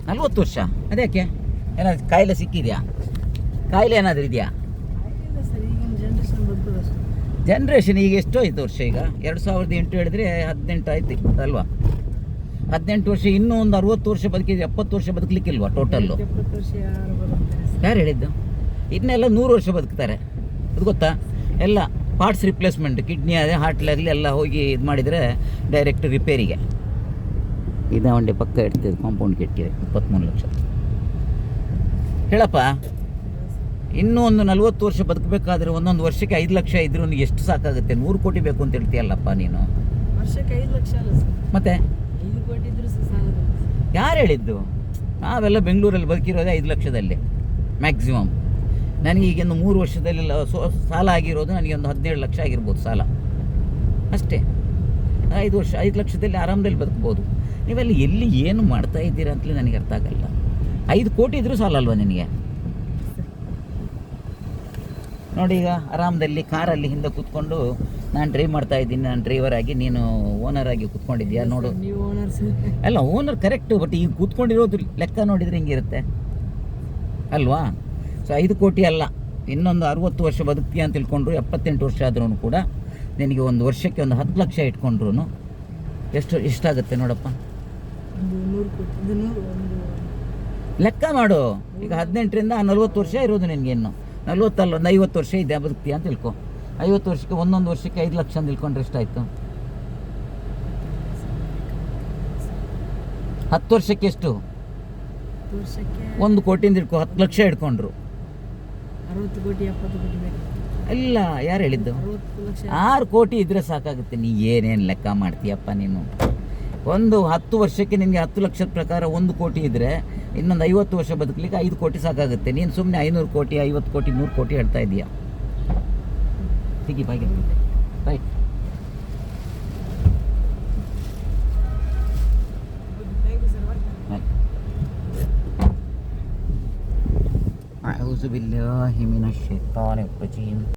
40 ವರ್ಷ ಅದಕ್ಕೆ ಏನಾದ್ರು ಕಾಯಿಲೆ ಸಿಕ್ಕಿದೆಯಾ? ಕಾಯಿಲೆ ಏನಾದರೂ ಇದೆಯಾ? ಜನ್ರೇಷನ್ ಈಗ ಎಷ್ಟು ಆಯ್ತು ವರ್ಷ? ಈಗ 2008 ಹೇಳಿದ್ರೆ 18 ಆಯ್ತು ಅಲ್ವಾ? 18 ವರ್ಷ. ಇನ್ನೂ ಒಂದು 60 ವರ್ಷ ಬದುಕಿದ್ರೆ 70 ವರ್ಷ ಬದುಕಲಿಕ್ಕಿಲ್ವಾ ಟೋಟಲ್ಲು? ಯಾರು ಹೇಳಿದ್ದು? ಇನ್ನೆಲ್ಲ 100 ವರ್ಷ ಬದುಕ್ತಾರೆ. ಅದು ಗೊತ್ತಾ? ಎಲ್ಲ ಪಾರ್ಟ್ಸ್ ರಿಪ್ಲೇಸ್ಮೆಂಟ್, ಕಿಡ್ನಿ ಅದೇ ಹಾರ್ಟ್ಲಾಗಲಿ ಎಲ್ಲ ಹೋಗಿ ಇದು ಮಾಡಿದರೆ ಡೈರೆಕ್ಟ್ ರಿಪೇರಿಗೆ. ಇದಾವಂಡೆ ಪಕ್ಕ ಇಡ್ತಿದ್ದು ಕಾಂಪೌಂಡ್ ಕೆಟ್ಟಿದೆ 23 ಲಕ್ಷ. ಹೇಳಪ್ಪ, ಇನ್ನೂ ಒಂದು 40 ವರ್ಷ ಬದುಕಬೇಕಾದ್ರೆ ಒಂದೊಂದು ವರ್ಷಕ್ಕೆ 5 ಲಕ್ಷ ಇದ್ರೂ ಎಷ್ಟು ಸಾಕಾಗುತ್ತೆ? 100 ಕೋಟಿ ಬೇಕು ಅಂತ ಹೇಳ್ತೀಯಲ್ಲಪ್ಪ ನೀನು. ವರ್ಷಕ್ಕೆ 5 ಲಕ್ಷ ಅಲ್ಲ ಸರ್, ಮತ್ತೆ 5 ಕೋಟಿ ಇದ್ರೂ ಸಾಲ. ಯಾರು ಹೇಳಿದ್ದು? ನಾವೆಲ್ಲ ಬೆಂಗಳೂರಲ್ಲಿ ಬದುಕಿರೋದೇ 5 ಲಕ್ಷದಲ್ಲಿ ಮ್ಯಾಕ್ಸಿಮಮ್. ನನಗೆ ಈಗಿಂದು 3 ವರ್ಷದಲ್ಲೆಲ್ಲ ಸಾಲ ಆಗಿರೋದು ನನಗೆ ಒಂದು 17 ಲಕ್ಷ ಆಗಿರ್ಬೋದು ಸಾಲ ಅಷ್ಟೇ. 5 ಲಕ್ಷದಲ್ಲಿ ಆರಾಮದಲ್ಲಿ ಬದುಕ್ಬೋದು. ನೀವೆಲ್ಲ ಎಲ್ಲಿ ಏನು ಮಾಡ್ತಾ ಇದ್ದೀರಾ ಅಂತಲೇ ನನಗೆ ಅರ್ಥ ಆಗಲ್ಲ. 5 ಕೋಟಿ ಇದ್ರೂ ಸಾಲ ಅಲ್ವಾ ನಿನಗೆ? ನೋಡಿ, ಈಗ ಆರಾಮದಲ್ಲಿ ಕಾರಲ್ಲಿ ಹಿಂದೆ ಕೂತ್ಕೊಂಡು ನಾನು ಡ್ರೈವ್ ಮಾಡ್ತಾ ಇದ್ದೀನಿ, ನಾನು ಡ್ರೈವರ್ ಆಗಿ, ನೀನು ಓನರ್ ಆಗಿ ಕೂತ್ಕೊಂಡಿದ್ಯಾ ನೋಡು. ನೀವು ಓನರ್ ಅಲ್ಲ, ಓನರ್ ಕರೆಕ್ಟು, ಬಟ್ ಈಗ ಕೂತ್ಕೊಂಡಿರೋದು ಲೆಕ್ಕ ನೋಡಿದರೆ ಹಿಂಗಿರುತ್ತೆ ಅಲ್ವಾ? ಸೊ 5 ಕೋಟಿ ಅಲ್ಲ, ಇನ್ನೊಂದು 60 ವರ್ಷ ಬದುಕ್ತೀಯ ಅಂತ ತಿಳ್ಕೊಂಡ್ರು, 78 ವರ್ಷ ಆದ್ರೂ ಕೂಡ ನಿನಗೆ ಒಂದು ವರ್ಷಕ್ಕೆ ಒಂದು 10 ಲಕ್ಷ ಇಟ್ಕೊಂಡ್ರು ಎಷ್ಟಾಗುತ್ತೆ ನೋಡಪ್ಪ? ಲೆಕ್ಕ ಮಾಡು. ಈಗ 18ರಿಂದ 40 ವರ್ಷ ಇರೋದು ನಿನಗೆ. ಇನ್ನು 40 ಅಲ್ಲ, ಒಂದು 50 ವರ್ಷ ಇದೆ ಬದುಕ್ತೀಯ ಅಂತ ತಿಳ್ಕೊ. 50 ವರ್ಷಕ್ಕೆ ಒಂದೊಂದು ವರ್ಷಕ್ಕೆ 5 ಲಕ್ಷ ಅಂತ ತಿಳ್ಕೊಂಡ್ರೆ ಎಷ್ಟಾಯಿತು? 10 ವರ್ಷಕ್ಕೆ ಎಷ್ಟು? 1 ಕೋಟಿ ಅಂತ ಇಟ್ಕೊ. 10 ಲಕ್ಷ ಇಟ್ಕೊಂಡ್ರು 60 ಕೋಟಿ 70 ಕೋಟಿ ಬೇಕು. ಇಲ್ಲ, ಯಾರು ಹೇಳಿದ್ದು? 6 ಕೋಟಿ ಇದ್ರೆ ಸಾಕಾಗುತ್ತೆ. ನೀ ಏನೇನು ಲೆಕ್ಕ ಮಾಡ್ತೀಯಪ್ಪ ನೀನು? ಒಂದು 10 ವರ್ಷಕ್ಕೆ ನಿನಗೆ 10 ಲಕ್ಷದ ಪ್ರಕಾರ 1 ಕೋಟಿ ಇದ್ದರೆ ಇನ್ನೊಂದು 50 ವರ್ಷ ಬದುಕಲಿಕ್ಕೆ 5 ಕೋಟಿ ಸಾಕಾಗುತ್ತೆ. ನೀನು ಸುಮ್ಮನೆ 500 ಕೋಟಿ 50 ಕೋಟಿ 100 ಕೋಟಿ ಹೇಳ್ತಾ ಇದೀಯಾ? ಸಿಗಿ ಬಾಗಿ ರೈಟ್. أعوذ بالله من الشيطان الرجيم